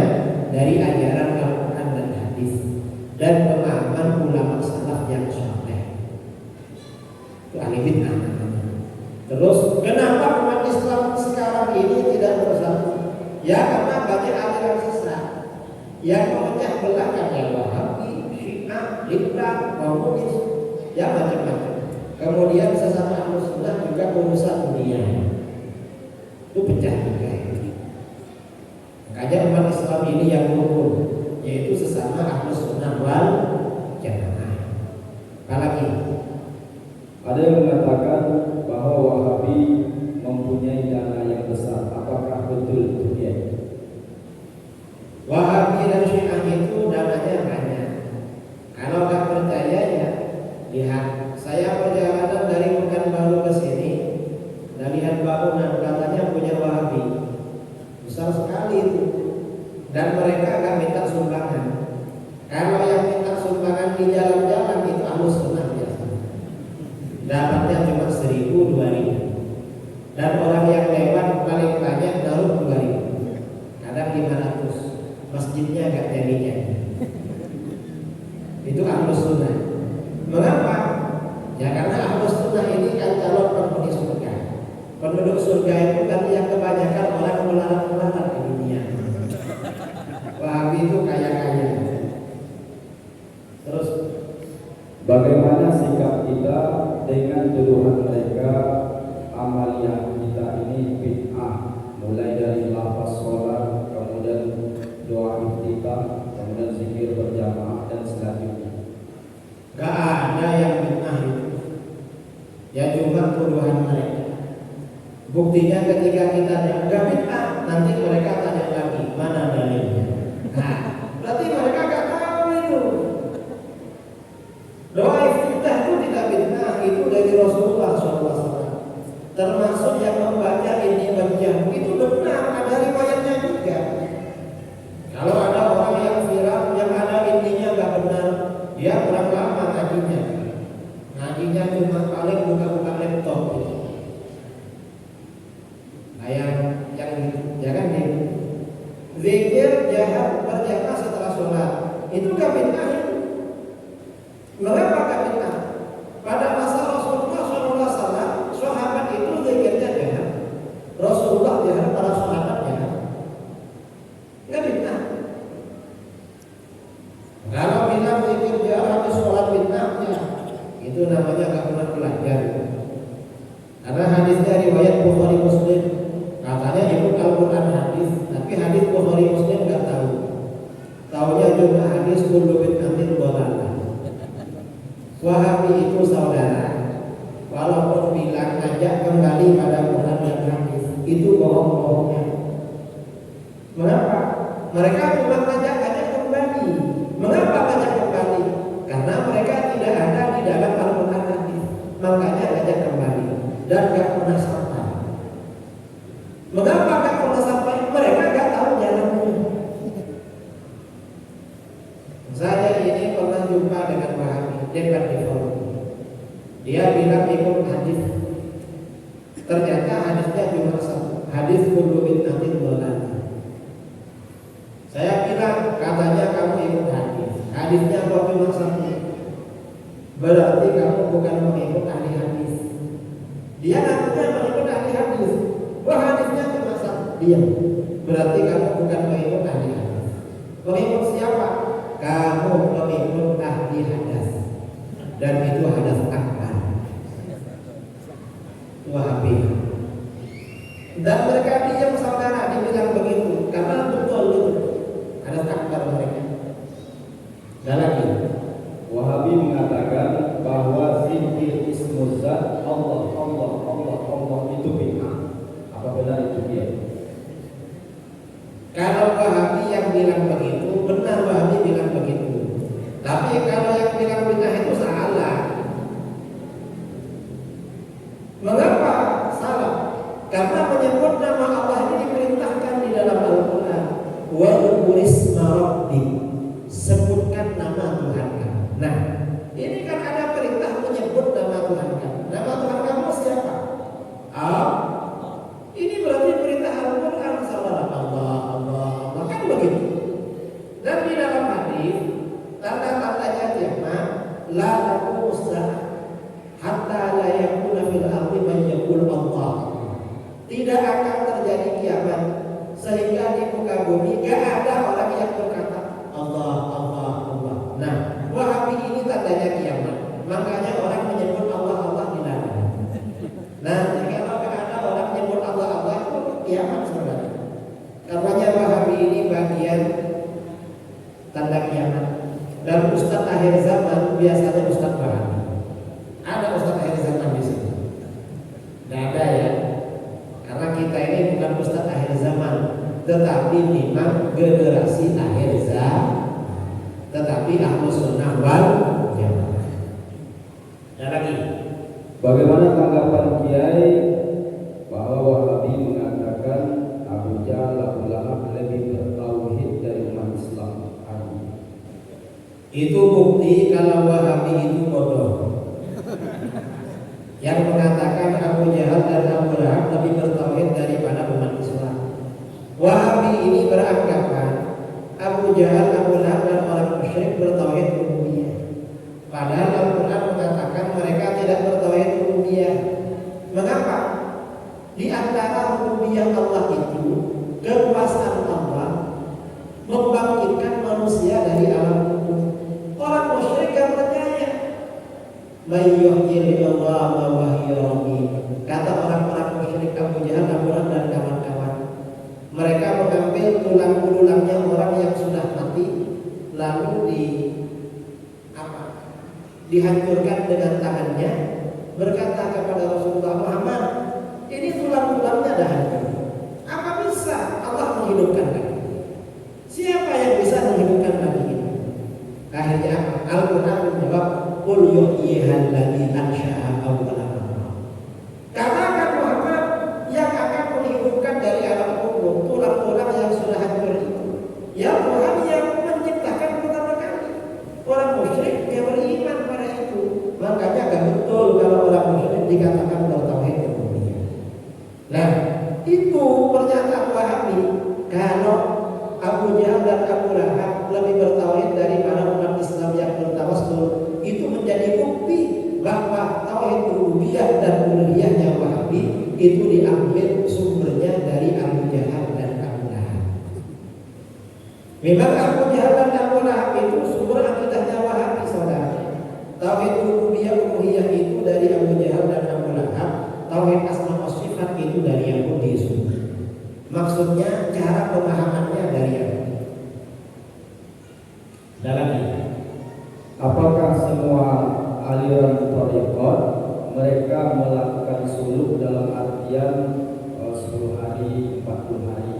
dari ajaran Al-Quran dan hadis dan pemahaman ulama salaf yang sahih. Itu ahli bid'ah namanya. Terus kenapa umat Islam sekarang ini tidak bersatu? Ya karena banyak aliran sesat yang memecah belah, yang Wahabi, Syiah, Liberal, komunis, ya macam-macam. Kemudian sesama Ahlus Sunnah juga urusan dunia itu pecah juga. Makanya umat Islam ini yang rukun, yaitu sesama Ahlus Sunnah wal Jamaah. Apalagi ada yang mengatakan bahwa Wahabi mempunyai dana yang besar. Apakah betul demikian? Wahabi dan Syiah itu dananya banyak. Kalau nggak percaya ya lihat. Saya perjalanan dari Pekanbaru ke sini dan lihat bangunan katanya punya Wahabi besar sekali itu, dan mereka nggak minta sumbangan. Kalau yang minta sumbangan di jalan-jalan itu Ahlus Sunnah biasa, dapatnya cuma 1.000, 2.000, dan orang yang lewat paling banyak naruh 2.000, kadang 500, masjidnya nggak jadi. Itu Ahlus Sunnah. Mengapa? Ya karena Ahlus Sunnah ini kan calon penghuni surga. Penduduk surga itu kan yang kebanyakan orang melarat-melarat di dunia. Wahabi itu kaya-kaya. Terus bagaimana sikap kita dengan tuduhan mereka amaliyah kita ini bid'ah, mulai dari lafaz sholat, kemudian doa iftitah, kemudian zikir berjamaah dan selanjutnya? gak ada yang bid'ah itu. Ya cuma tuduhan mereka. Buktinya ketika kita nggak bid'ah, nanti mereka tanya lagi mana dalilnya. Nah, berarti mereka gak tahu itu. Doa iftitah itu tidak bid'ah, itu dari Rasulullah SAW. Termasuk yang membaca ini wajah itu benar, ada riwayatnya juga. Kalau ada orang yang viral yang ada intinya gak benar, dia kurang lama ngajinya. Ngajinya cuma paling buka-buka laptop gitu. Nah yang jangan nih. Zikir jahat berjamaah setelah sholat itu gak bid'ah itu. Mengapa gak bid'ah? Pada masa Rasulullah SAW, sahabat itu zikirnya jahat. Rasulullah jahat, para sahabat jahat. Gak bid'ah. Kalau bilang zikir jahat di sholat bid'ah, ya itu namanya gak pernah belajar. Karena hadisnya riwayat Bukhari Muslim, katanya ikut Al-Quran hadis, tapi hadis Bukhari Muslim gak tahu. Taunya cuma hadis kullu bid'atin dhalalah. Wahabi itu saudara, walaupun bilang ajak kembali pada Quran dan hadis, itu bohong-bohongnya. Mengapa? Mereka cuma ajak kembali. Mengapa ajak kembali? Karena mereka tidak ada di dalam Al-Quran hadis, makanya ajak kembali dan gak pernah sampai. Mengapa gak pernah sampai? Mereka gak tahu jalannya. Saya ini pernah jumpa dengan Wahabi debat di forum. Dia bilang ikut hadis. Ternyata hadisnya cuma satu, hadis kullu bid'atin dhalalah. Saya bilang katanya kamu ikut hadis, hadisnya kok cuma satu, berarti kamu bukan mengikut ahli hadis. Dia ngakunya mengikut ahli hadis. Wah hadisnya cuma satu, diam. Berarti kamu bukan mengikut ahli hadis. Mengikut siapa? Kamu mengikut ahli hadas, dan itu hadas akbar. Wahabi. Dan mereka diam saudara, dibilang begitu karena betul itu hadas akbar mereka. Dan lagi Wahabi mengatakan bahwa zikir ismuzat Allah itu bid'ah. Apa benar itu dia? Kalau Wahabi yang bilang begitu, benar Wahabi bilang begitu. Tapi kalau yang bilang bid'ah itu salah. Mengapa salah? Karena menyebut nama Allah ini diperintahkan di dalam Al-Quran. Wa dzkurisma rabbik, sebutkan nama Tuhan kamu. Nah, ini kan ada perintah menyebut nama Tuhan kamu. Nama Tuhan kamu siapa? Ini berarti perintah Al-Quran, saudara. Allah kan begitu. Dan di dalam hadis tanda-tandanya kiamat, la taqumu as-saah hatta la yakuna fil ardi man yaqul Allah. Tidak akan terjadi kiamat sehingga di muka bumi gak ada orang yang berkata Allah. Nah, Wahabi ini tandanya kiamat. Makanya orang menyebut Allah di Ustaz akhir zaman biasanya Ustaz Wahabi. Ada Ustaz akhir zaman di sini? Tidak ada ya. Karena kita ini bukan Ustaz akhir zaman, tetapi memang generasi akhir zaman. Tetapi Ahlus Sunnah wal Jamaah. Ada lagi. Bagaimana tanggapan Kiai bahwa Wahabi mengatakan Abu Jahal, Abu Lahab lebih bertauhid dari umat Islam? Itu bukti kalau Wahabi itu bodoh. Yang mengatakan Abu Jahal dan Abu Lahab lebih bertauhid daripada umat Islam. Wahabi ini beranggapan Abu Jahal, Abu Lahab dan orang musyrik bertauhid rububiyah. Padahal Al-Quran mengatakan mereka tidak bertauhid rububiyah. Mengapa? Di antara rububiyah Allah itu kekuasaan Allah membangkitkan manusia dari alam kubur. Orang musyrik yang percaya. Mayyuhyi Allah wa wahyi rabbi. Kata orang-orang musyrik Abu Jahal, Abu Lahab dan kawan-kawan. Mereka mengambil tulang-tulangnya orang yang sudah mati, lalu dihancurkan dengan tangannya, berkata kepada Rasulullah Muhammad, ini tulang-tulangnya dah hancur. Apa bisa Allah menghidupkan lagi? Siapa yang bisa menghidupkan lagi ini? Akhirnya Al-Quran menjawab, Qul yuhyihal ladzi ansha'aha awwala marrah. Katakan Muhammad, yang akan menghidupkan dari alam kubur tulang-tulang yang sudah hancur itu, ya Tuhan yang menciptakan pertama kali. Orang musyrik dia beriman pada itu. Makanya gak betul kalau orang musyrik dikatakan bertauhid rububiyah. Nah, itu pernyataan Wahabi kalau Abu Jahal dan Abu Lahab lebih bertauhid daripada umat Islam yang bertawassul, itu menjadi bukti bahwa tauhid rububiyah dan uluhiyahnya Wahabi itu diambil sumbernya dari Abu Jahal dan Abu Lahab. Memang Abu Jahal dan Abu Lahab itu sumber akidahnya Wahabi, saudara. Tauhid rububiyah uluhiyah itu dari Abu Jahal dan Abu Lahab. Tauhid asma wa sifat itu dari Yahudi semua. Maksudnya cara pemahamannya dari Yahudi. Dan lagi, apakah semua aliran thariqat mereka melakukan suluk dalam artian 10 hari, 40 hari?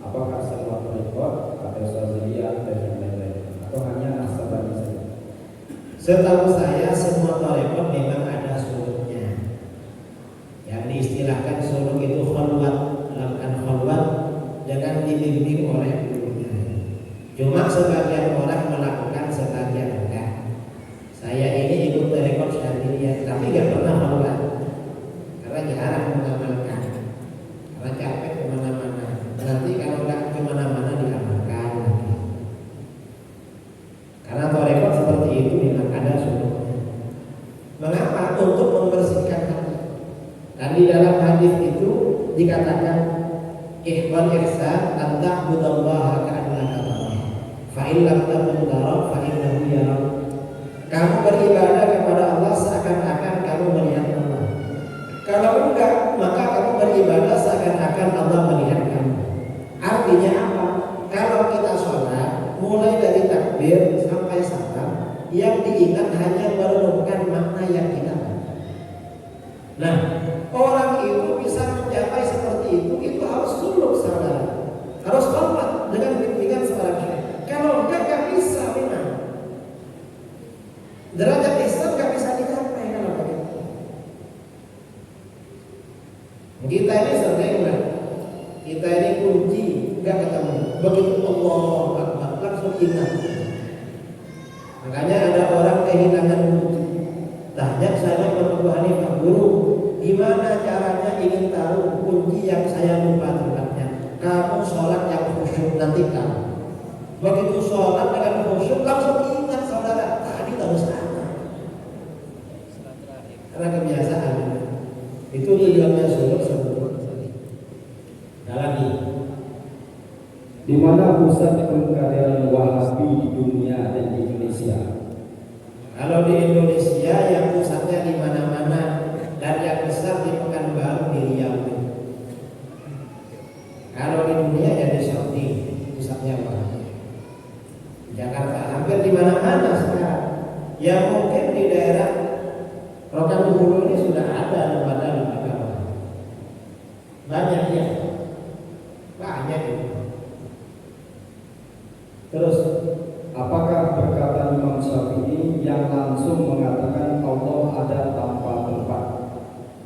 Apakah semua thariqat atau Syadziliyah dan yang lain-lain, atau hanya Nasabani saja? Setahu saya semua thariqat memang ada suluknya. Yang diistilahkan suluk itu khalwat, melakukan khalwat dengan dibimbing oleh gurunya. Cuma sebagian orang melakukan, sebagian enggak. Saya ini ikut thariqat Syadziliyah, tapi gak pernah khalwat karena jarang mengamalkan, karena capek kemana-mana. Nanti kalau nggak kemana-mana diamalkan lagi. Karena thariqat seperti itu memang ada suluknya. Mengapa? Untuk membersihkan hati. Dan di dalam hadis itu dikatakan ihwal ihsan an ta'budallaha ka'annaka tarahu fa in lam takun tarahu fa innahu yarak. Kamu beribadah kepada Allah seakan-akan kamu melihat Allah. Kalau enggak, maka kamu beribadah seakan-akan Allah melihat kamu. Artinya apa? Kalau kita sholat, mulai dari takbir sampai salam, yang diingat hanya merenungkan makna yang kita baca. Nah, orang itu bisa mencapai seperti itu harus suluk, saudara. Harus hormat dengan bimbingan seorang syekh. Kalau enggak bisa memang. Derajat Islam gak bisa dicapai kalau begitu. Kita ini sering lah. Kita ini kunci gak ketemu. Begitu Allah Akbar langsung ingat. Makanya ada orang kehilangan kunci. Tanya saya Abu Hanifah, guru, gimana caranya ingin tahu kunci yang saya lupa tempatnya? Kamu sholat yang khusyuk nanti tahu. Begitu sholat dengan khusyuk langsung ingat, saudara. Tadi tahu sana. Karena kebiasaan. Itu tujuannya suluk sebetulnya. Dan lagi, di mana pusat pengkaderan Wahabi di dunia dan di Indonesia? Kalau di Indonesia yang pusatnya di mana-mana dan yang besar di Pekanbaru, di Riau. Kalau di dunia ya di Saudi pusatnya Wahabi. Jakarta hampir di mana-mana sekarang. Rokaat dulu ini sudah ada pada lembaga banyak ya, banyak itu. Terus apakah perkataan Imam Syafi'i yang langsung mengatakan Allah ada tanpa tempat?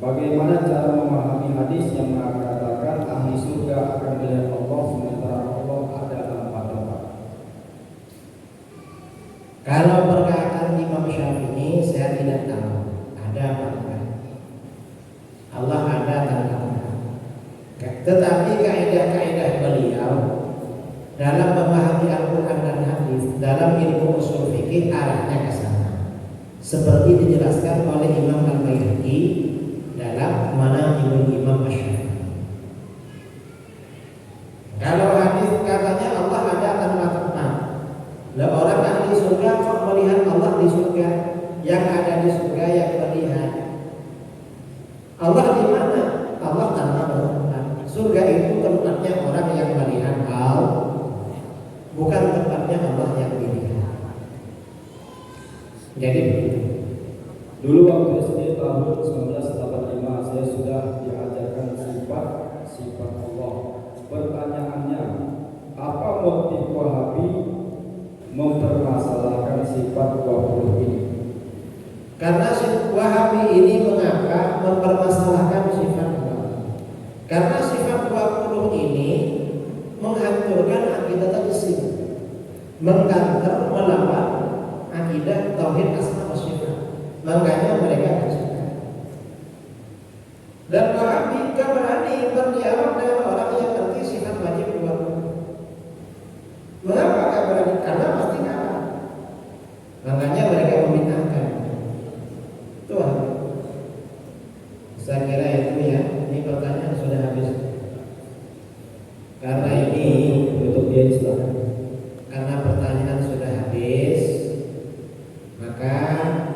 Bagaimana cara memahami hadis yang mengatakan ahli surga akan melihat Allah sementara Allah ada tanpa tempat? kalau perkataan Imam Syafi'i saya tidak tahu ada apa enggak. Allah ada tanpa tempat. Tetapi kaidah-kaidah beliau dalam memahami Al-Quran dan hadis, dalam ilmu usul fikih arahnya ke sana. Seperti dijelaskan oleh Imam Al-Baihaqi dalam Manaqibul Imam Asy-Syafi'i. Kalau hadis katanya Allah ada tanpa tempat. Lah orang ahli surga kok melihat Allah di surga? Yang ada di surga yang melihat. Allah di mana? Allah tanpa tempat. Surga itu tempatnya orang yang melihat Allah, bukan tempatnya Allah yang dilihat. Jadi Dulu waktu SD tahun 1985 saya sudah diajarkan sifat Allah. Pertanyaannya, apa motif Wahabi mempermasalahkan sifat 20 ini? karena Wahabi ini mengapa mempermasalahkan sifat 20? Karena sifat 20 ini menghancurkan akidah tajsim, mengkanter melawan akidah tauhid asma wa sifat. Makanya mereka bersuka. Dan Wahabi gak berani berdialog dengan orang yang ngerti sifat wajib 20. Mengapa gak berani? Karena pasti kalah. Makanya mereka memintakan. Tuhan, saya kira itu ya. Ini pertanyaan sudah habis. Karena ini Untuk dia Islam. karena pertanyaan sudah habis, maka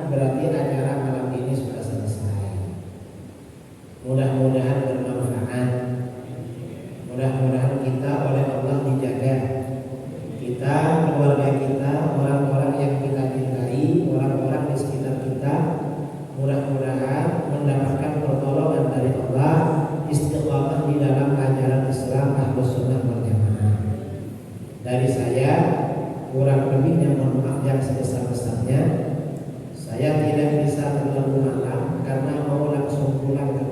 berarti acara malam ini sudah selesai. Mudah-mudahan bermanfaat. Mudah-mudahan kita oleh Allah dijaga. Kita, keluarga kita, orang-orang yang kita cintai, orang-orang di sekitar kita, mudah-mudahan mendapatkan pertolongan dari Allah, istiqamah di dalam ajaran Islam Ahlus Sunnah wal Jamaah. Dari saya kurang lebihnya mohon maaf yang sebesar-besarnya. Saya tidak bisa terlalu malam karena mau langsung pulang ke